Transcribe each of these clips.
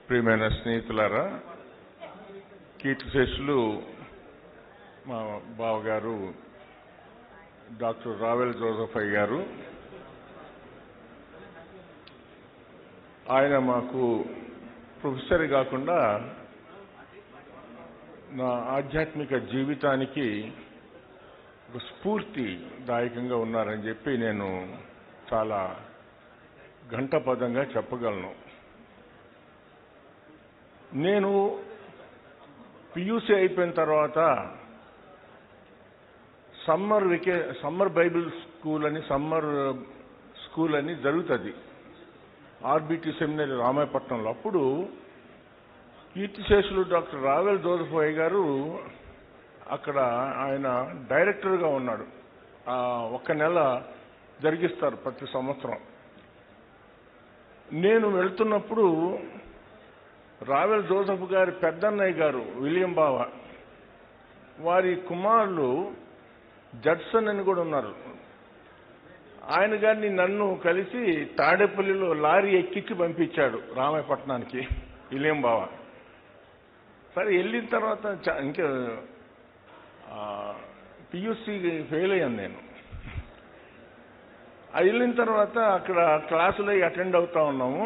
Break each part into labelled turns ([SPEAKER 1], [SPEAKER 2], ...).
[SPEAKER 1] ప్రియమైన స్నేహితులారా, కీర్తిశేషులు మా బావగారు డాక్టర్ రావెల్ జోసెఫ్ అయ్య గారు, ఆయన మాకు ప్రొఫెసర్ కాకుండా నా ఆధ్యాత్మిక జీవితానికి ఒక స్ఫూర్తిదాయకంగా ఉన్నారని చెప్పి నేను చాలా ఘంటాపథంగా చెప్పగలను. నేను పియూసీ అయిపోయిన తర్వాత సమ్మర్ బైబిల్ స్కూల్ అని జరుగుతుంది ఆర్బిటి సెమినరీ రామాయపట్నంలో. అప్పుడు కీర్తిశేషులు డాక్టర్ రావెల్ జోసెఫ్ అయ్య గారు అక్కడ ఆయన డైరెక్టర్గా ఉన్నాడు. 1 నెల జరిగిస్తారు ప్రతి సంవత్సరం. నేను వెళ్తున్నప్పుడు రావెల్ జోసెఫ్ గారి పెద్దన్నయ్య గారు విలియం బావ, వారి కుమారులు జడ్సన్ అని కూడా ఉన్నారు. ఆయన గారిని నన్ను కలిసి తాడేపల్లిలో లారీ ఎక్కించి పంపించాడు రామాయపట్నానికి విలియం బావ. సరే, వెళ్ళిన తర్వాత ఇంకా పియూసీ ఫెయిల్ అయ్యాను నేను. వెళ్ళిన తర్వాత అక్కడ క్లాసులు అటెండ్ అవుతా ఉన్నాము.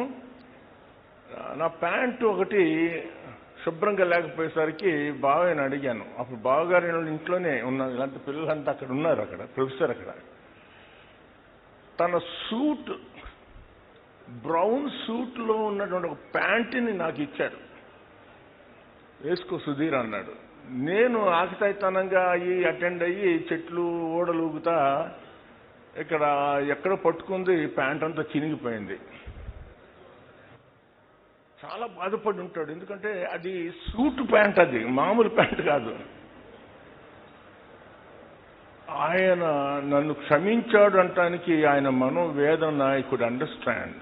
[SPEAKER 1] నా ప్యాంటు ఒకటి శుభ్రంగా లేకపోయేసరికి బావని అడిగాను. అప్పుడు బావగారి ఇంట్లోనే ఉన్నారు, ఇలాంటి పిల్లలంతా అక్కడ ఉన్నారు, అక్కడ ప్రొఫెసర్ అక్కడ. తన సూట్, బ్రౌన్ సూట్లో ఉన్నటువంటి ఒక ప్యాంటుని నాకు ఇచ్చాడు. వేసుకో సుధీర్ అన్నాడు. నేను ఆకతాయితనంగా అటెండ్ అయ్యి చెట్లు ఓడలూగుతా ఎక్కడో పట్టుకుంది, ప్యాంట్ అంతా చినిగిపోయింది. చాలా బాధపడి ఉంటాడు, ఎందుకంటే అది సూట్ ప్యాంట్, అది మామూలు ప్యాంట్ కాదు. ఆయన నన్ను క్షమించాడు అంటానికి ఆయన మనోవేదన I could understand.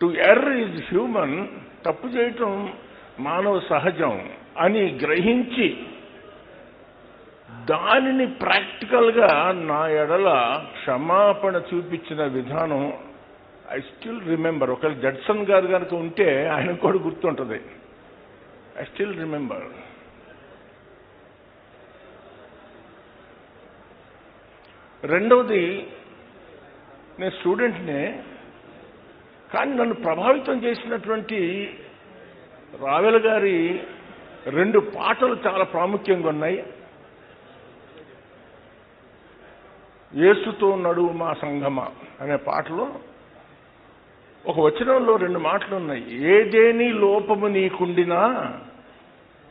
[SPEAKER 1] To err is human, తప్పు చేయటం మానవ సహజం అని గ్రహించి దానిని ప్రాక్టికల్గా నా ఎడల క్షమాపణ చూపించిన విధానం ఐ స్టిల్ రిమెంబర్. ఒకవేళ జడ్సన్ గారు కనుక ఉంటే ఆయనకు కూడా గుర్తుంటుంది. I still remember. రెండవది, నేను స్టూడెంట్నే, కానీ నన్ను ప్రభావితం చేసినటువంటి రావెల్ గారి 2 పాటలు చాలా ప్రాముఖ్యంగా ఉన్నాయి. యేసుతో నడువు మా సంగమ అనే పాటలో ఒక వచనంలో 2 మాటలు ఉన్నాయి. ఏదేని లోపము నీకుండినా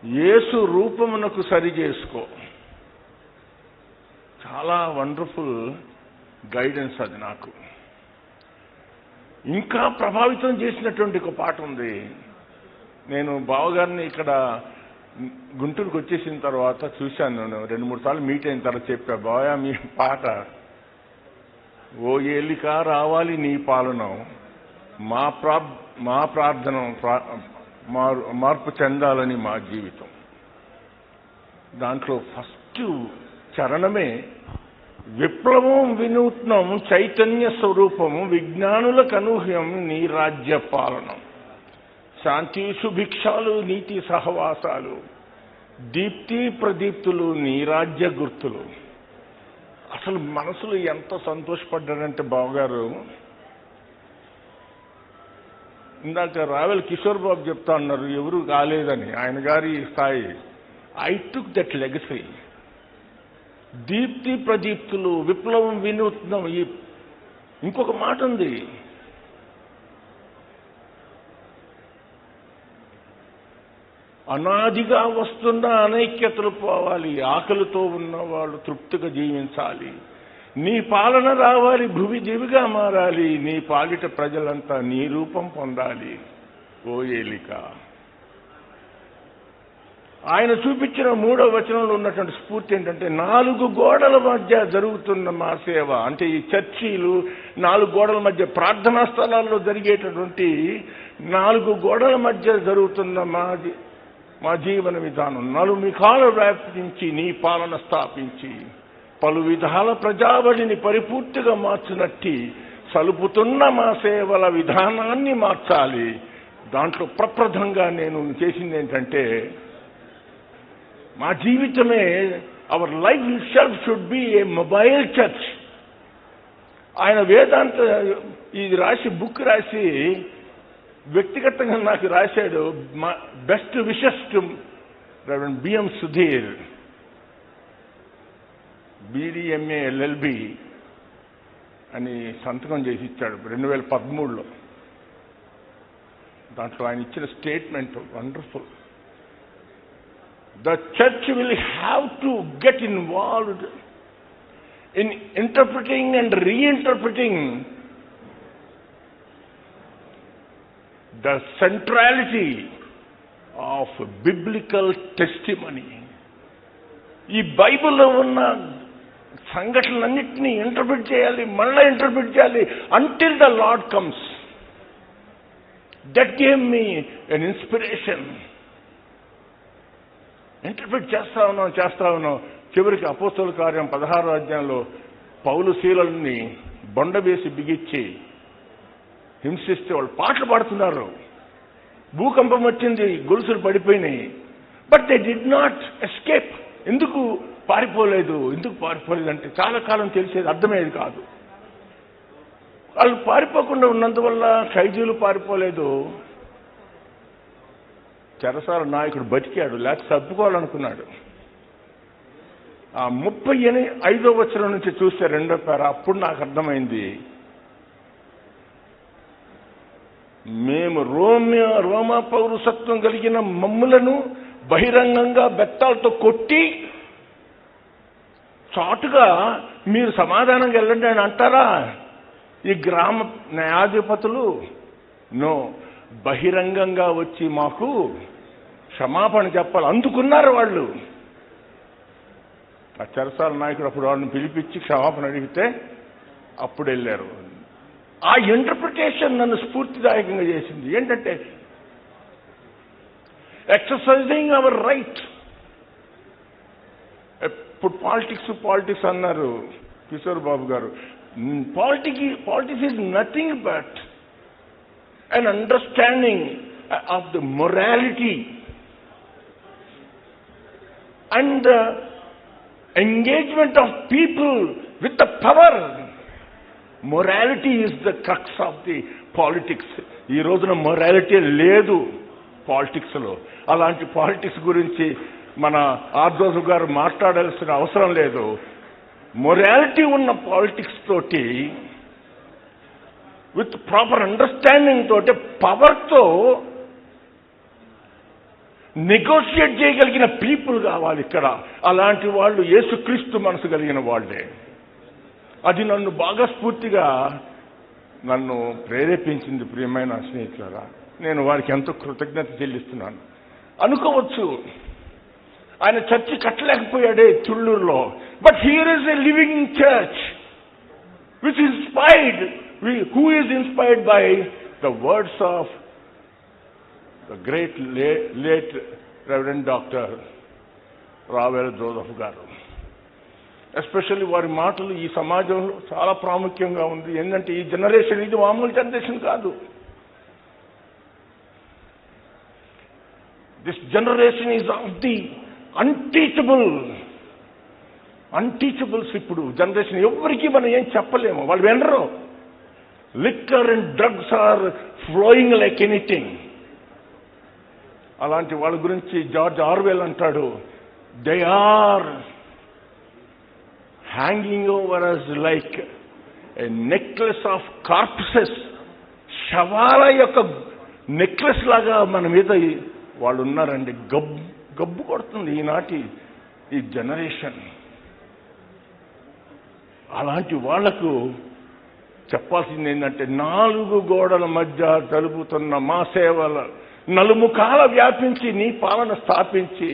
[SPEAKER 1] యేసు రూపమునకు సరి చేసుకో. చాలా వండర్ఫుల్ గైడెన్స్ అది నాకు. ఇంకా ప్రభావితం చేసినటువంటి ఒక పాట ఉంది. నేను బావగారిని ఇక్కడ గుంటూరుకు వచ్చేసిన తర్వాత చూశాను. నేను 2-3 సార్లు మీట్ అయిన తర్వాత చెప్పా, బావా మీ పాట ఓ ఏలిక రావాలి నీ పాలన, మా ప్రార్థన మార్పు చెందాలని మా జీవితం. దాంట్లో ఫస్ట్ చరణమే విప్లవం వినూత్నం చైతన్య స్వరూపము విజ్ఞానులకు అనూహ్యం నీ రాజ్య పాలనం, శాంతి సుభిక్షాలు నీతి సహవాసాలు దీప్తి ప్రదీప్తులు నీ రాజ్య గుర్తులు. అసలు మనసులో ఎంత సంతోషపడ్డాడంటే బావగారు, ఇందాక రావెల్ కిషోర్ బాబు చెప్తా ఉన్నారు ఎవరు కాలేదని ఆయన గారి స్థాయి. I took that legacy. దీప్తి ప్రదీప్తులు, విప్లవం వినూత్నం. ఇంకొక మాట ఉంది, అనాదిగా వస్తున్న అనైక్యతలు పోవాలి, ఆకలితో ఉన్నవాళ్ళు తృప్తిగా జీవించాలి, నీ పాలన రావాలి, భూమి దివిగా మారాలి, నీ పాలిట ప్రజలంతా నీ రూపం పొందాలి ఓ ఏలిక. ఆయన చూపించిన 3వ వచనంలో ఉన్నటువంటి స్ఫూర్తి ఏంటంటే 4 గోడల మధ్య జరుగుతున్న మా సేవ. అంటే ఈ చర్చీలు 4 గోడల మధ్య, ప్రార్థనా స్థలాల్లో జరిగేటటువంటి 4 గోడల మధ్య జరుగుతున్న మా జీవన విధానం. నలుమిఖాల వ్యాపించి నీ పాలన స్థాపించి పలు విధాల ప్రజావళిని పరిపూర్తిగా మార్చినట్టి సలుపుతున్న మా సేవల విధానాన్ని మార్చాలి. దాంట్లో ప్రప్రథంగా నేను చేసింది ఏంటంటే, మా జీవితమే, our life itself should be A mobile church. ఆయన వేదాంత ఇది రాసి, బుక్ రాసి వ్యక్తిగతంగా నాకు రాశాడు. మా best wishes to reverend BM Sudheer, BDMA LLB అని సంతకం చేసి ఇచ్చాడు 2013లో. దాంట్లో ఆయన ఇచ్చిన statement wonderful. The church will have to get involved in interpreting and reinterpreting the centrality of biblical testimony. ఈ బైబిల్లో ఉన్న సంఘటనలన్నింటినీ ఇంటర్ప్రిట్ చేయాలి, మళ్ళీ ఇంటర్ప్రిట్ చేయాలి until the Lord comes. That gave me an inspiration. Interpret చేస్తా ఉన్నాం. చివరికి అపోస్తలుల కార్యం 16వ అధ్యాయంలో పౌలు శీలల్ని బొండ వేసి బిగిచ్చి హింసిస్తే వాళ్ళు పాటలు పాడుతున్నారు. భూకంపం వచ్చింది, గొలుసులు పడిపోయినాయి. But they did not escape. ఎందుకు పారిపోలేదు అంటే చాలా కాలం తెలిసేది, అర్థమయ్యేది కాదు. వాళ్ళు పారిపోకుండా ఉన్నందువల్ల ఖైదీలు పారిపోలేదు. చెరసాల నాయకుడు బతికాడు, లేకపోతే తప్పుకోవాలనుకున్నాడు. ఆ 35వ వచనం నుంచి చూస్తే 2వ పేర, అప్పుడు నాకు అర్థమైంది, మేము రోమా పౌరసత్వం కలిగిన మమ్ములను బహిరంగంగా బెత్తాలతో కొట్టి చాటుగా మీరు సమాధానంగా వెళ్ళండి అని అంటారా ఈ గ్రామ న్యాయాధిపతులు? నో, బహిరంగంగా వచ్చి మాకు క్షమాపణ చెప్పాలి. అందుకున్నారు వాళ్ళు. ఆ చెరసాల నాయకుడు అప్పుడు వాళ్ళని పిలిపించి క్షమాపణ అడిగితే అప్పుడు వెళ్ళారు. ఆ ఇంటర్ప్రిటేషన్ నన్ను స్ఫూర్తిదాయకంగా చేసింది. ఏంటంటే, ఎక్సర్సైజింగ్ అవర్ రైట్. ఇప్పుడు పాలిటిక్స్ అన్నారు కిషోర్ బాబు గారు. Politics is nothing but an understanding of the morality and the engagement of people with the power. Morality is the crux of the politics. ఈ రోజున మొరాలిటీ లేదు పాలిటిక్స్ లో. అలాంటి పాలిటిక్స్ గురించి మన ఆర్జోసు గారు మాట్లాడాల్సిన అవసరం లేదు. మొరాలిటీ ఉన్న పాలిటిక్స్ తోటి, విత్ ప్రాపర్ అండర్స్టాండింగ్ తోటి, పవర్తో నెగోషియేట్ చేయగలిగిన పీపుల్ కావాలి ఇక్కడ. అలాంటి వాళ్ళు యేసుక్రీస్తు మనసు కలిగిన వాళ్ళే. అది నన్ను బాగా స్ఫూర్తిగా నన్ను ప్రేరేపించింది. ప్రియమైన స్నేహితులారా, నేను వారికి ఎంతో కృతజ్ఞత చెల్లిస్తున్నాను. అనుకోవచ్చు ఆయన చర్చి కట్టలేకపోయాడే తుళ్ళూరులో, but here is a living church which inspired. Who is inspired by the words of the great late Reverend Dr. Ravel Joseph గారు. ఎస్పెషల్లీ వారి మాటలు ఈ సమాజంలో చాలా ప్రాముఖ్యంగా ఉంది. ఏంటంటే, ఈ జనరేషన్ ఇది మామూలు జనరేషన్ కాదు. This generation is of the unteachables. ఇప్పుడు జనరేషన్ ఎవరికి మనం ఏం చెప్పలేము, వాళ్ళు వినరు. Liquor and drugs are flowing like anything. అలాంటి వాళ్ళ గురించి జార్జ్ ఆర్వెల్ అంటాడు, they are hanging over us like a necklace of corpses. శవాల యొక్క నెక్లెస్ లాగా మన మీద వాళ్ళు ఉన్నారండి. గబ్బు కొడుతుంది ఈనాటి ఈ జనరేషన్. అలాంటి వాళ్లకు చెప్పాల్సింది ఏంటంటే, 4 గోడల మధ్య జరుపుతున్న మా సేవల నలుముఖాల వ్యాపించి నీ పాలన స్థాపించి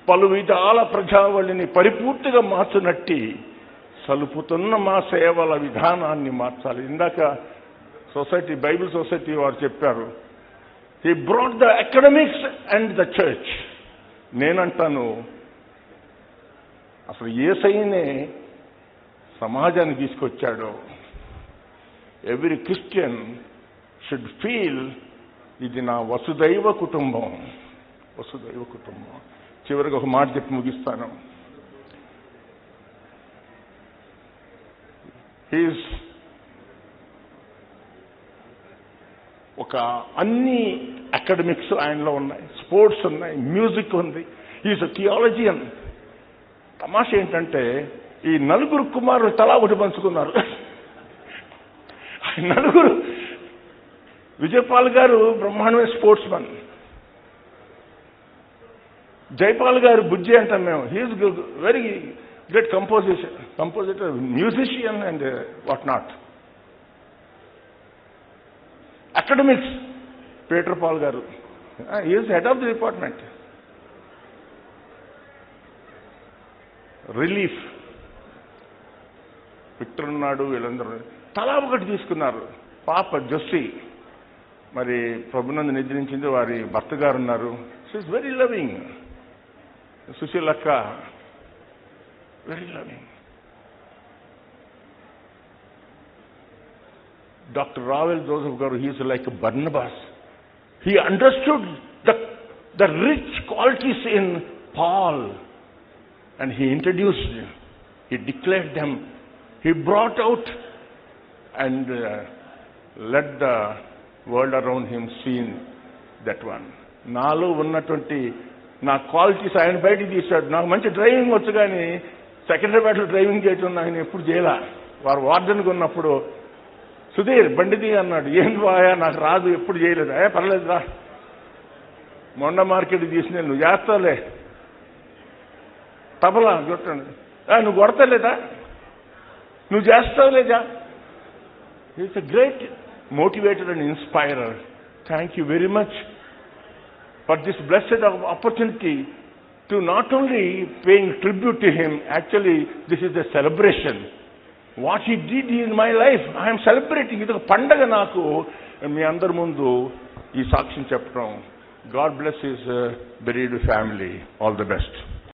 [SPEAKER 1] పలు విధాల ప్రజావళిని పరిపూర్తిగా మార్చునట్టి సలుపుతున్న మా సేవల విధానాన్ని మార్చాలి. ఇందాక బైబిల్ సొసైటీ వారు చెప్పారు, he brought the academics and the church. నేనంటాను, అసలు యేసయ్యనే సమాజాన్ని తీసుకొచ్చాడు. ఎవ్రీ క్రిస్టియన్ షుడ్ ఫీల్ ఇది నా వసుదైవ కుటుంబం. వసుదైవ కుటుంబం. చివరికి ఒక మాట చెప్పి ముగిస్తాను. హీస్ ఒక అన్ని అకాడమిక్స్ ఆయనలో ఉన్నాయి, స్పోర్ట్స్ ఉన్నాయి, మ్యూజిక్ ఉంది. Is theologian. తమాష ఏంటంటే ఈ నలుగురు కుమారులు తలా ఒకటి పంచుకున్నారు. నలుగురు. విజయపాల్ గారు బ్రహ్మాండమైన స్పోర్ట్స్ మన్. జైపాల్ గారు బుజ్జి అంటాం మేము. He is very great compositor, musician and what not. Academics Peter Paul గారు, is head of the department. Relief Victor ఉన్నాడు, వీళ్ళందరూ తలా ఒకటి తీసుకున్నారు. పాప జొస్సి మరి ప్రభునందు నిద్రించింది, వారి భర్త గారు ఉన్నారు. She is very loving. సుశీలక్క very loving. Doctor Ravel Joseph గారు, he is like Barnabas. He understood the rich qualities in Paul and he introduced, he declared them, he brought out and let the world around him see that one. నాలో ఉన్నటువంటి నా qualities ఆయన బయటికి తీశాడు. నాకు మంచి driving వచ్చు, కానీ సెకండరీపేటలో డ్రైవింగ్ చేయటం ఆయన ఎప్పుడు చేయలే. వారు వార్డెన్గా ఉన్నప్పుడు సుధీర్ బండిది అన్నాడు. ఏం బాయా నాకు రాదు, ఎప్పుడు చేయలేదు. పర్లేదు రా, మొండ మార్కెట్ తీసిన నువ్వు చేస్తావులే, తబలా కొట్టండి, నువ్వు కొడతలేదా, నువ్వు చేస్తావు లేదా. It's a great motivator and ఇన్స్పైరర్. Thank you very much for this blessed opportunity to not only paying tribute to him, actually this is the celebration. What he did in my life, I'm celebrating. ఇది ఒక పండగ నాకు మీ అందరి ముందు ఈ సాక్ష్యం చెప్పడం. God bless his buried family. All the best.